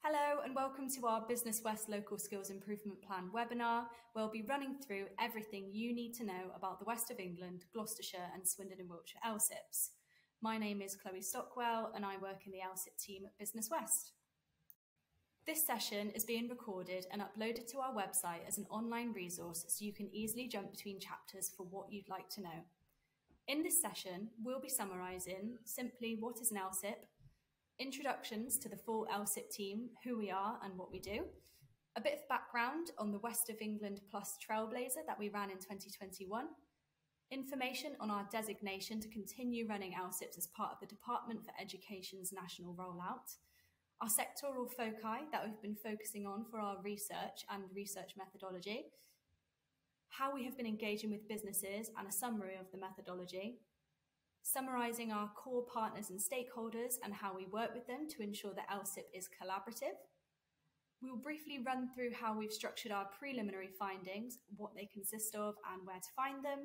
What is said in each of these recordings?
Hello and welcome to our Business West Local Skills Improvement Plan webinar. We'll be running through everything you need to know about the West of England, Gloucestershire and Swindon and Wiltshire LSIPs. My name is Chloe Stockwell and I work in the LSIP team at Business West. This session is being recorded and uploaded to our website as an online resource so you can easily jump between chapters for what you'd like to know. In this session, we'll be summarising simply what is an LSIP, introductions to the full LSIP team, who we are and what we do, a bit of background on the West of England Plus Trailblazer that we ran in 2021, information on our designation to continue running LSIPs as part of the Department for Education's national rollout, our sectoral foci that we've been focusing on for our research and research methodology, how we have been engaging with businesses and a summary of the methodology, summarising our core partners and stakeholders and how we work with them to ensure that LSIP is collaborative. We will briefly run through how we've structured our preliminary findings, what they consist of and where to find them,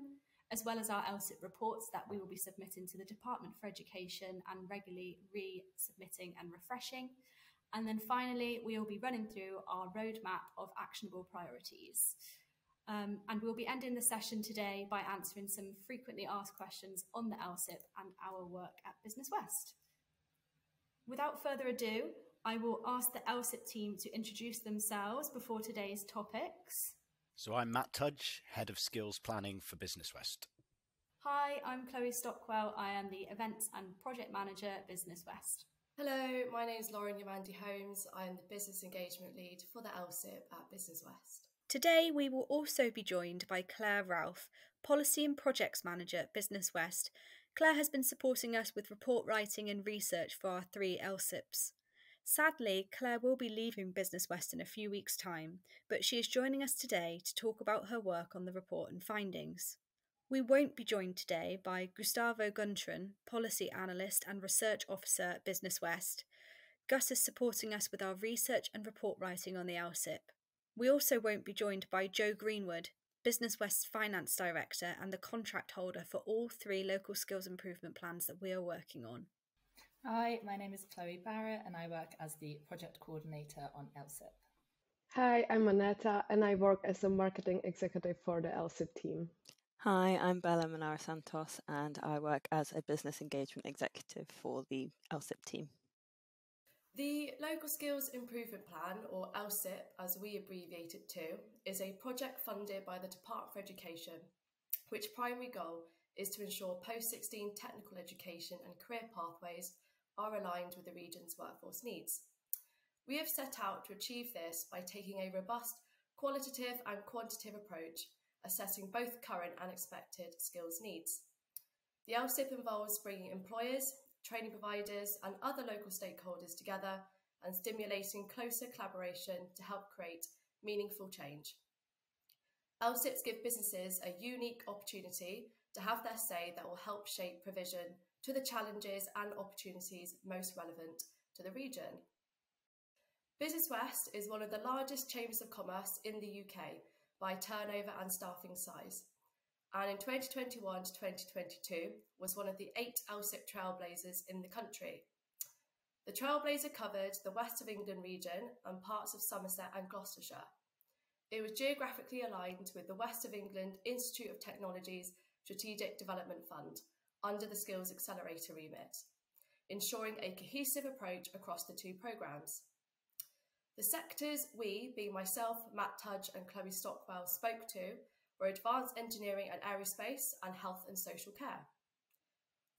as well as our LSIP reports that we will be submitting to the Department for Education and regularly resubmitting and refreshing. And then finally, we will be running through our roadmap of actionable priorities. And we'll be ending the session today by answering some frequently asked questions on the LSIP and our work at Business West. Without further ado, I will ask the LSIP team to introduce themselves before today's topics. So I'm Matt Tudge, Head of Skills Planning for Business West. Hi, I'm Chloe Stockwell. I am the Events and Project Manager at Business West. Hello, my name is Lauren Yamandi Holmes. I am the Business Engagement Lead for the LSIP at Business West. Today we will also be joined by Claire Ralph, Policy and Projects Manager at Business West. Claire has been supporting us with report writing and research for our 3 LSIPs. Sadly, Claire will be leaving Business West in a few weeks' time, but she is joining us today to talk about her work on the report and findings. We won't be joined today by Gustavo Guntran, Policy Analyst and Research Officer at Business West. Gus is supporting us with our research and report writing on the LSIP. We also won't be joined by Joe Greenwood, Business West's Finance Director and the contract holder for all 3 local skills improvement plans that we are working on. Hi, my name is Chloe Barrett and I work as the Project Coordinator on LSIP. Hi, I'm Manetta and I work as a Marketing Executive for the LSIP team. Hi, I'm Bella Manara Santos and I work as a Business Engagement Executive for the LSIP team. The Local Skills Improvement Plan, or LSIP as we abbreviate it to, is a project funded by the Department for Education, which primary goal is to ensure post-16 technical education and career pathways are aligned with the region's workforce needs. We have set out to achieve this by taking a robust qualitative and quantitative approach, assessing both current and expected skills needs. The LSIP involves bringing employers, training providers and other local stakeholders together and stimulating closer collaboration to help create meaningful change. LSIPs give businesses a unique opportunity to have their say that will help shape provision to the challenges and opportunities most relevant to the region. Business West is one of the largest chambers of commerce in the UK by turnover and staffing size, and in 2021 to 2022 was one of the 8 LSIP Trailblazers in the country. The Trailblazer covered the West of England region and parts of Somerset and Gloucestershire. It was geographically aligned with the West of England Institute of Technology's Strategic Development Fund under the Skills Accelerator remit, ensuring a cohesive approach across the 2 programmes. The sectors we, being myself, Matt Tudge and Chloe Stockwell, spoke to were advanced engineering and aerospace and health and social care.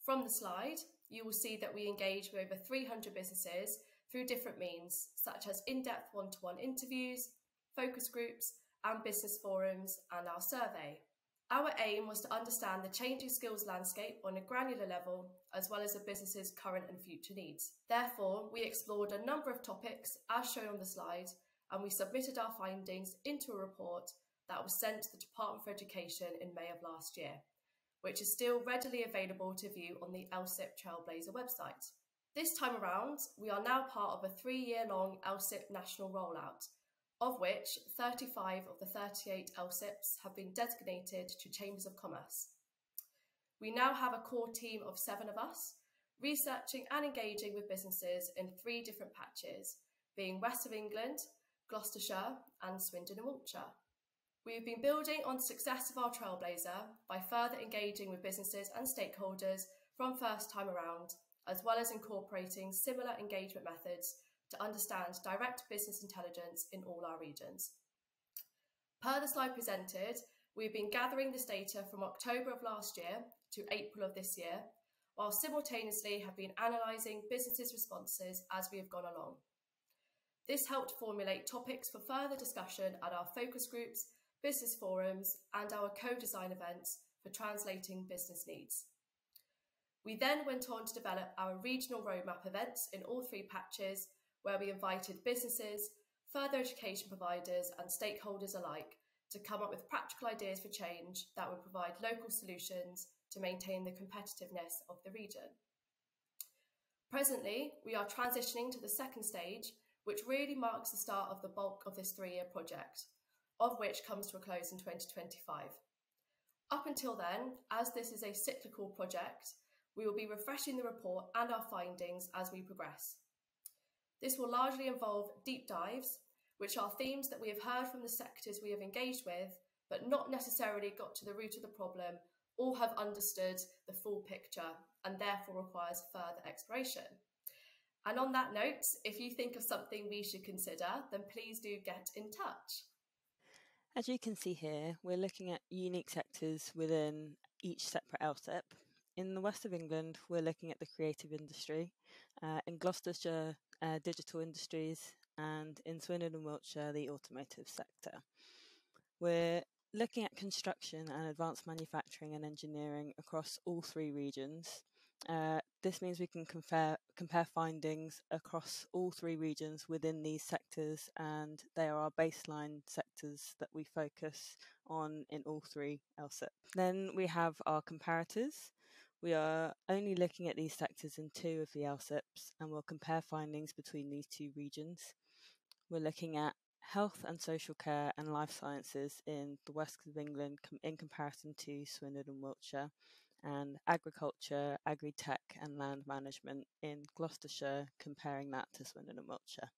From the slide, you will see that we engage with over 300 businesses through different means, such as in-depth one-to-one interviews, focus groups and business forums and our survey. Our aim was to understand the changing skills landscape on a granular level, as well as the business's current and future needs. Therefore, we explored a number of topics as shown on the slide, and we submitted our findings into a report that was sent to the Department for Education in May of last year, which is still readily available to view on the LSIP Trailblazer website. This time around, we are now part of a 3-year-long LSIP national rollout, of which 35 of the 38 LSIPs have been designated to Chambers of Commerce. We now have a core team of 7 of us, researching and engaging with businesses in 3 different patches, being West of England, Gloucestershire and Swindon and Wiltshire. We have been building on the success of our Trailblazer by further engaging with businesses and stakeholders from first time around, as well as incorporating similar engagement methods to understand direct business intelligence in all our regions. Per the slide presented, we've been gathering this data from October of last year to April of this year, while simultaneously have been analysing businesses' responses as we have gone along. This helped formulate topics for further discussion at our focus groups, business forums and our co-design events for translating business needs. We then went on to develop our regional roadmap events in all 3 patches, where we invited businesses, further education providers and stakeholders alike to come up with practical ideas for change that would provide local solutions to maintain the competitiveness of the region. Presently, we are transitioning to the second stage, which really marks the start of the bulk of this 3-year project, of which comes to a close in 2025. Up until then, as this is a cyclical project, we will be refreshing the report and our findings as we progress. This will largely involve deep dives, which are themes that we have heard from the sectors we have engaged with, but not necessarily got to the root of the problem or have understood the full picture and therefore requires further exploration. And on that note, if you think of something we should consider, then please do get in touch. As you can see here, we're looking at unique sectors within each separate LSIP. In the west of England, we're looking at the creative industry, in Gloucestershire, digital industries, and in Swindon and Wiltshire, the automotive sector. We're looking at construction and advanced manufacturing and engineering across all 3 regions. This means we can compare findings across all 3 regions within these sectors, and they are our baseline sectors that we focus on in all 3 LSIP. Then we have our comparators. We are only looking at these sectors in 2 of the LSIPs, and we'll compare findings between these 2 regions. We're looking at health and social care and life sciences in the west of England in comparison to Swindon and Wiltshire, and agriculture, agri-tech and land management in Gloucestershire, comparing that to Swindon and Wiltshire.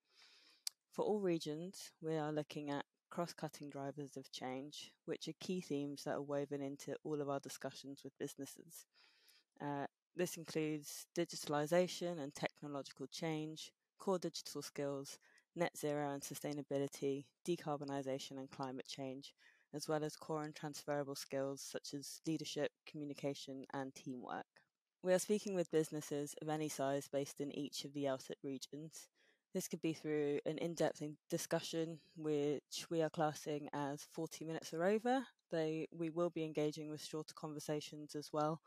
For all regions, we are looking at cross-cutting drivers of change, which are key themes that are woven into all of our discussions with businesses. This includes digitalisation and technological change, core digital skills, net zero and sustainability, decarbonisation and climate change, as well as core and transferable skills such as leadership, communication and teamwork. We are speaking with businesses of any size based in each of the LSIP regions. This could be through an in-depth discussion, which we are classing as 40 minutes or over. We will be engaging with shorter conversations as well.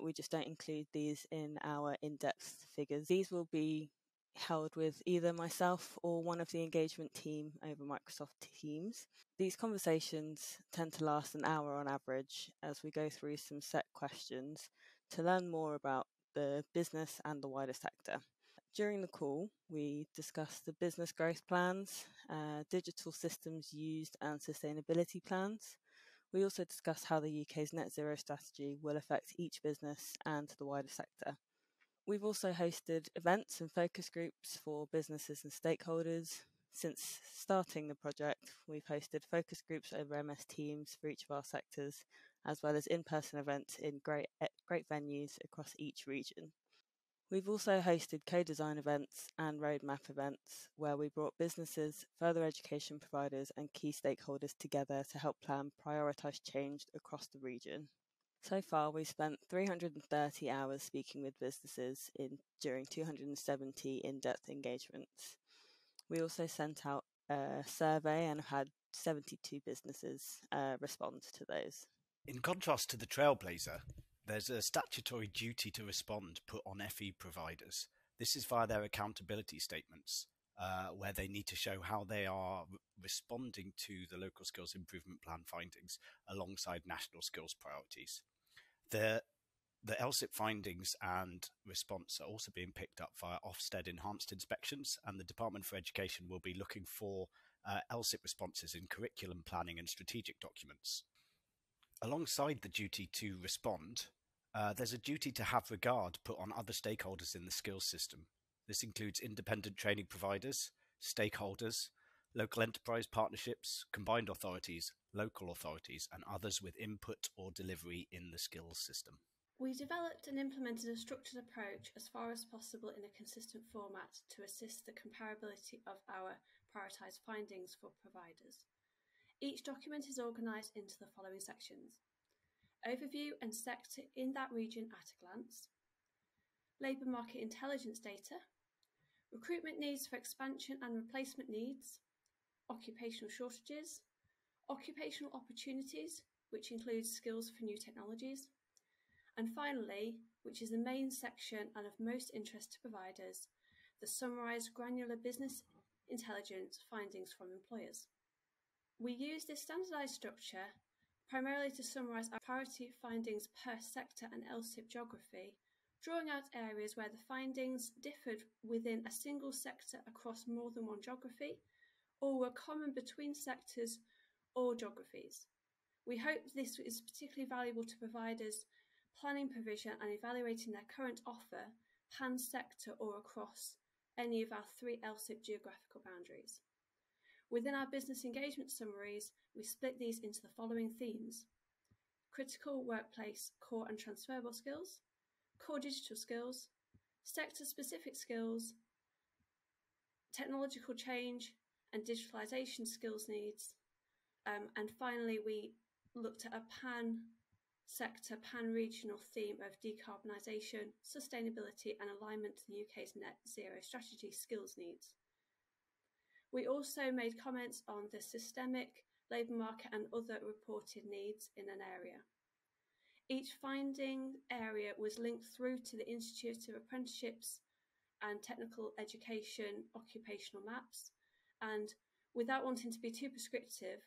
We just don't include these in our in-depth figures. These will be held with either myself or one of the engagement team over Microsoft Teams. These conversations tend to last an hour on average as we go through some set questions to learn more about the business and the wider sector. During the call, we discuss the business growth plans, digital systems used and sustainability plans. We also discuss how the UK's net zero strategy will affect each business and the wider sector. We've also hosted events and focus groups for businesses and stakeholders. Since starting the project, we've hosted focus groups over MS Teams for each of our sectors, as well as in-person events in great venues across each region. We've also hosted co-design events and roadmap events where we brought businesses, further education providers and key stakeholders together to help plan prioritised change across the region. So far, we've spent 330 hours speaking with businesses during 270 in-depth engagements. We also sent out a survey and had 72 businesses respond to those. In contrast to the Trailblazer, there's a statutory duty to respond put on FE providers. This is via their accountability statements, where they need to show how they are responding to the local skills improvement plan findings alongside national skills priorities. The LSIP findings and response are also being picked up via Ofsted enhanced inspections, and the Department for Education will be looking for LSIP responses in curriculum planning and strategic documents. Alongside the duty to respond, there's a duty to have regard put on other stakeholders in the skills system. This includes independent training providers, stakeholders, local enterprise partnerships, combined authorities, local authorities, and others with input or delivery in the skills system. We developed and implemented a structured approach as far as possible in a consistent format to assist the comparability of our prioritised findings for providers. Each document is organised into the following sections: overview and sector in that region at a glance, labour market intelligence data, recruitment needs for expansion and replacement needs, occupational shortages, occupational opportunities, which includes skills for new technologies, and finally, which is the main section and of most interest to providers, the summarised granular business intelligence findings from employers. We use this standardised structure primarily to summarise our priority findings per sector and LSIP geography, drawing out areas where the findings differed within a single sector across more than one geography, or were common between sectors or geographies. We hope this is particularly valuable to providers planning provision and evaluating their current offer pan-sector or across any of our 3 LSIP geographical boundaries. Within our business engagement summaries, we split these into the following themes: critical workplace core and transferable skills, core digital skills, sector-specific skills, technological change and digitalisation skills needs, and finally we looked at a pan-sector, pan-regional theme of decarbonisation, sustainability and alignment to the UK's net zero strategy skills needs. We also made comments on the systemic, labour market and other reported needs in an area. Each finding area was linked through to the Institute of Apprenticeships and Technical Education occupational maps, and without wanting to be too prescriptive,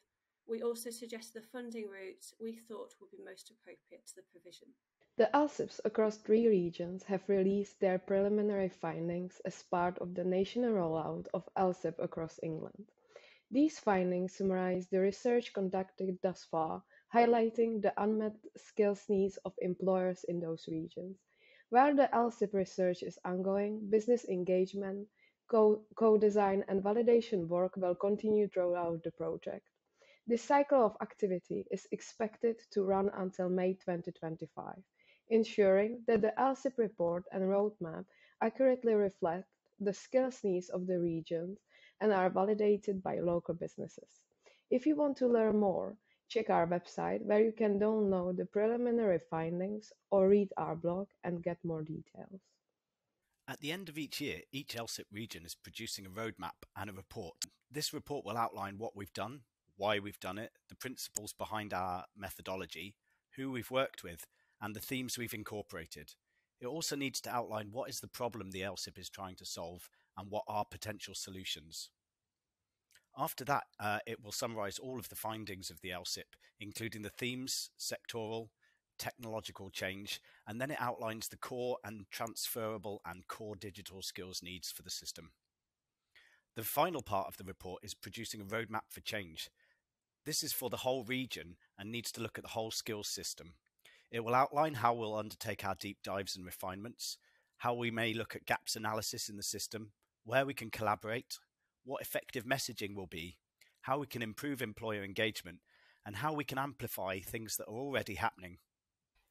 we also suggested the funding routes we thought would be most appropriate to the provision. The LSIPs across 3 regions have released their preliminary findings as part of the national rollout of LSIP across England. These findings summarise the research conducted thus far, highlighting the unmet skills needs of employers in those regions. While the LSIP research is ongoing, business engagement, co-design and validation work will continue throughout the project. This cycle of activity is expected to run until May 2025, ensuring that the LSIP report and roadmap accurately reflect the skills needs of the regions and are validated by local businesses. If you want to learn more, check our website where you can download the preliminary findings or read our blog and get more details. At the end of each year, each LSIP region is producing a roadmap and a report. This report will outline what we've done, why we've done it, the principles behind our methodology, who we've worked with, and the themes we've incorporated. It also needs to outline what is the problem the LSIP is trying to solve and what are potential solutions. After that, it will summarise all of the findings of the LSIP, including the themes, sectoral, technological change, and then it outlines the core and transferable and core digital skills needs for the system. The final part of the report is producing a roadmap for change. This is for the whole region and needs to look at the whole skills system. It will outline how we'll undertake our deep dives and refinements, how we may look at gaps analysis in the system, where we can collaborate, what effective messaging will be, how we can improve employer engagement, and how we can amplify things that are already happening.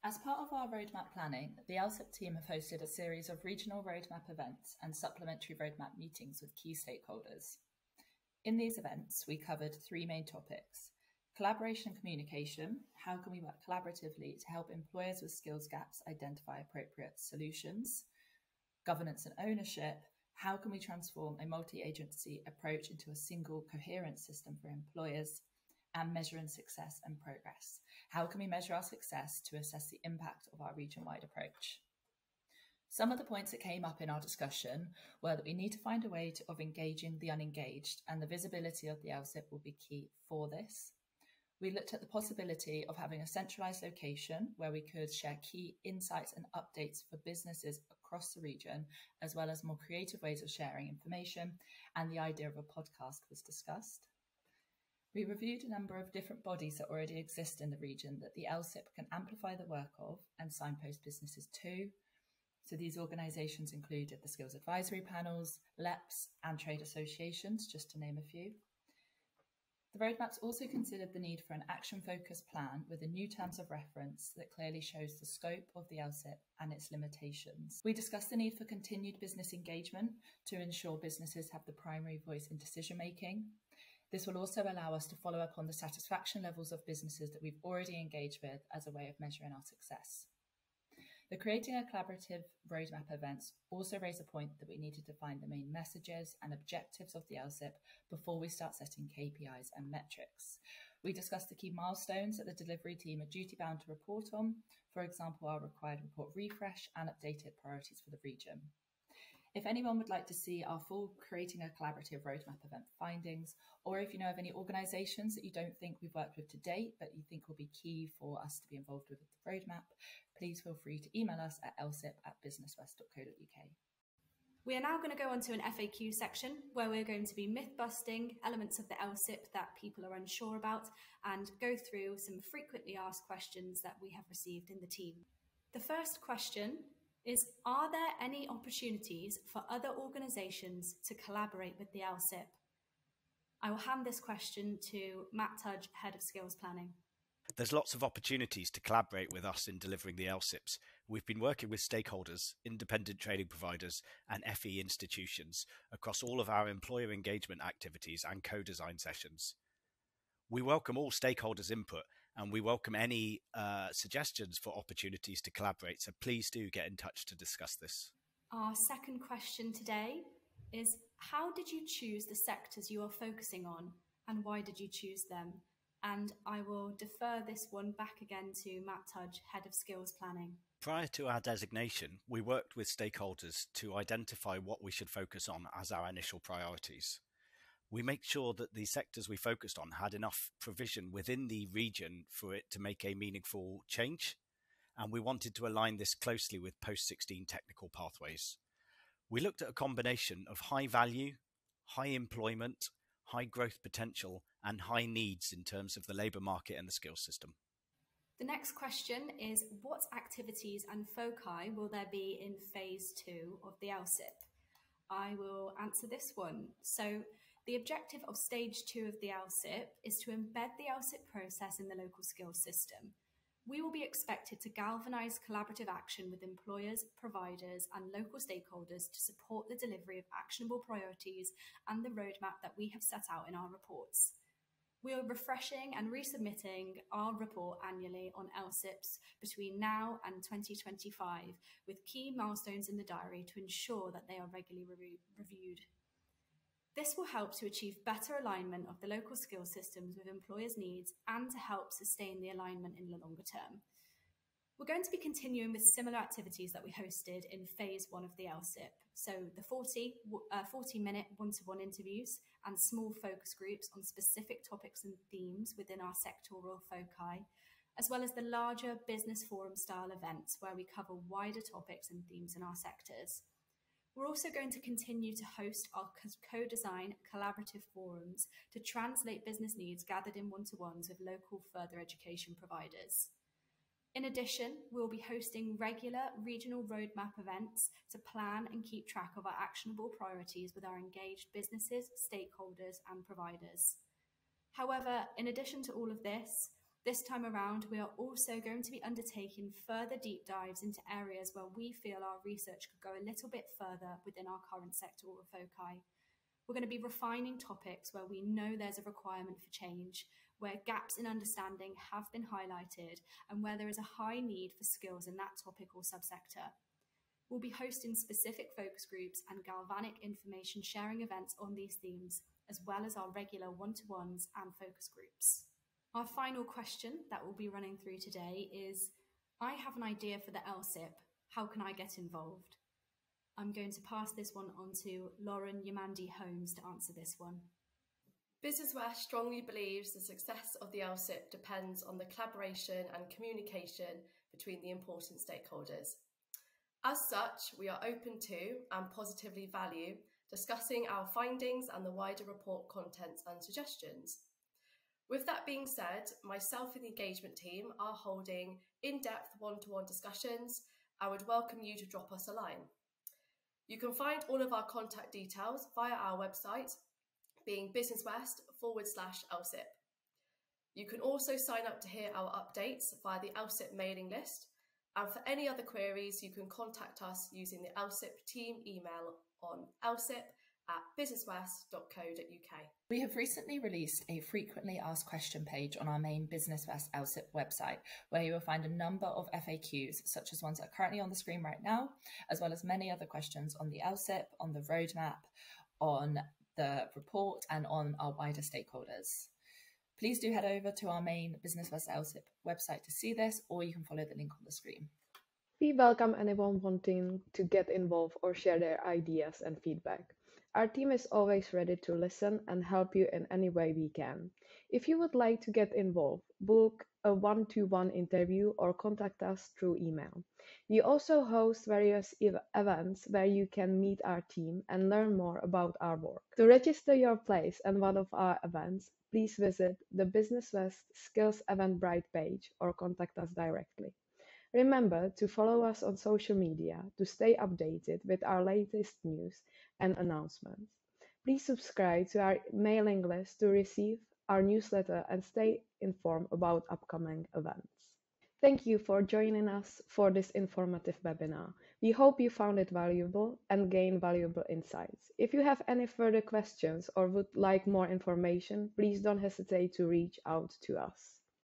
As part of our roadmap planning, the LSIP team have hosted a series of regional roadmap events and supplementary roadmap meetings with key stakeholders. In these events, we covered 3 main topics: collaboration and communication, how can we work collaboratively to help employers with skills gaps identify appropriate solutions; governance and ownership, how can we transform a multi-agency approach into a single coherent system for employers; and measuring success and progress, how can we measure our success to assess the impact of our region-wide approach. Some of the points that came up in our discussion were that we need to find a way of engaging the unengaged, and the visibility of the LSIP will be key for this. We looked at the possibility of having a centralised location where we could share key insights and updates for businesses across the region, as well as more creative ways of sharing information, and the idea of a podcast was discussed. We reviewed a number of different bodies that already exist in the region that the LSIP can amplify the work of and signpost businesses to. So these organisations included the skills advisory panels, LEPs and trade associations, just to name a few. The roadmaps also considered the need for an action-focused plan with a new terms of reference that clearly shows the scope of the LSIP and its limitations. We discussed the need for continued business engagement to ensure businesses have the primary voice in decision-making. This will also allow us to follow up on the satisfaction levels of businesses that we've already engaged with as a way of measuring our success. The Creating a Collaborative Roadmap events also raise a point that we need to define the main messages and objectives of the LSIP before we start setting KPIs and metrics. We discussed the key milestones that the delivery team are duty-bound to report on, for example, our required report refresh and updated priorities for the region. If anyone would like to see our full Creating a Collaborative Roadmap event findings, or if you know of any organisations that you don't think we've worked with to date but you think will be key for us to be involved with the roadmap, please feel free to email us at lsip@businesswest.co.uk. We are now going to go on to an FAQ section where we're going to be myth-busting elements of the LSIP that people are unsure about and go through some frequently asked questions that we have received in the team. The first question is, are there any opportunities for other organisations to collaborate with the LSIP? I will hand this question to Matt Tudge, Head of Skills Planning. There's lots of opportunities to collaborate with us in delivering the LSIPs. We've been working with stakeholders, independent training providers and FE institutions across all of our employer engagement activities and co-design sessions. We welcome all stakeholders' input and we welcome any suggestions for opportunities to collaborate, so please do get in touch to discuss this. Our second question today is, how did you choose the sectors you are focusing on and why did you choose them? And I will defer this one back again to Matt Tudge, Head of Skills Planning. Prior to our designation, we worked with stakeholders to identify what we should focus on as our initial priorities. We made sure that the sectors we focused on had enough provision within the region for it to make a meaningful change, and we wanted to align this closely with post-16 technical pathways. We looked at a combination of high value, high employment, high growth potential, and high needs in terms of the labour market and the skills system. The next question is, what activities and foci will there be in phase 2 of the LSIP? I will answer this one. So the objective of stage 2 of the LSIP is to embed the LSIP process in the local skills system. We will be expected to galvanise collaborative action with employers, providers and local stakeholders to support the delivery of actionable priorities and the roadmap that we have set out in our reports. We are refreshing and resubmitting our report annually on LSIPs between now and 2025, with key milestones in the diary to ensure that they are regularly reviewed. This will help to achieve better alignment of the local skills systems with employers' needs and to help sustain the alignment in the longer term. We're going to be continuing with similar activities that we hosted in phase 1 of the LSIP. So the 40-minute one-to-one interviews and small focus groups on specific topics and themes within our sectoral foci, as well as the larger business forum style events where we cover wider topics and themes in our sectors. We're also going to continue to host our co-design collaborative forums to translate business needs gathered in one-to-ones with local further education providers. In addition, we'll be hosting regular regional roadmap events to plan and keep track of our actionable priorities with our engaged businesses, stakeholders and providers. However, in addition to all of this time around, we are also going to be undertaking further deep dives into areas where we feel our research could go a little bit further within our current sectoral foci. We're going to be refining topics where we know there's a requirement for change, where gaps in understanding have been highlighted, and where there is a high need for skills in that topic or subsector. We'll be hosting specific focus groups and galvanic information sharing events on these themes, as well as our regular one-to-ones and focus groups. Our final question that we'll be running through today is, I have an idea for the LSIP. How can I get involved? I'm going to pass this one on to Lauren Yamandi Holmes to answer this one. Business West strongly believes the success of the LSIP depends on the collaboration and communication between the important stakeholders. As such, we are open to and positively value discussing our findings and the wider report contents and suggestions. With that being said, myself and the engagement team are holding in-depth one-to-one discussions and would welcome you to drop us a line. You can find all of our contact details via our website, being businesswest/LSIP. You can also sign up to hear our updates via the LSIP mailing list, and for any other queries, you can contact us using the LSIP team email on lsip@businesswest.co.uk. We have recently released a frequently asked question page on our main Business West LSIP website, where you will find a number of FAQs, such as ones that are currently on the screen right now, as well as many other questions on the LSIP, on the roadmap, on the report, and on our wider stakeholders. Please do head over to our main Business West LSIP website to see this, or you can follow the link on the screen. We welcome anyone wanting to get involved or share their ideas and feedback. Our team is always ready to listen and help you in any way we can. If you would like to get involved, book a one-to-one interview or contact us through email. We also host various events where you can meet our team and learn more about our work. To register your place at one of our events, please visit the Business West Skills Eventbrite page or contact us directly. Remember to follow us on social media to stay updated with our latest news and announcements. Please subscribe to our mailing list to receive our newsletter and stay informed about upcoming events. Thank you for joining us for this informative webinar. We hope you found it valuable and gained valuable insights. If you have any further questions or would like more information, please don't hesitate to reach out to us.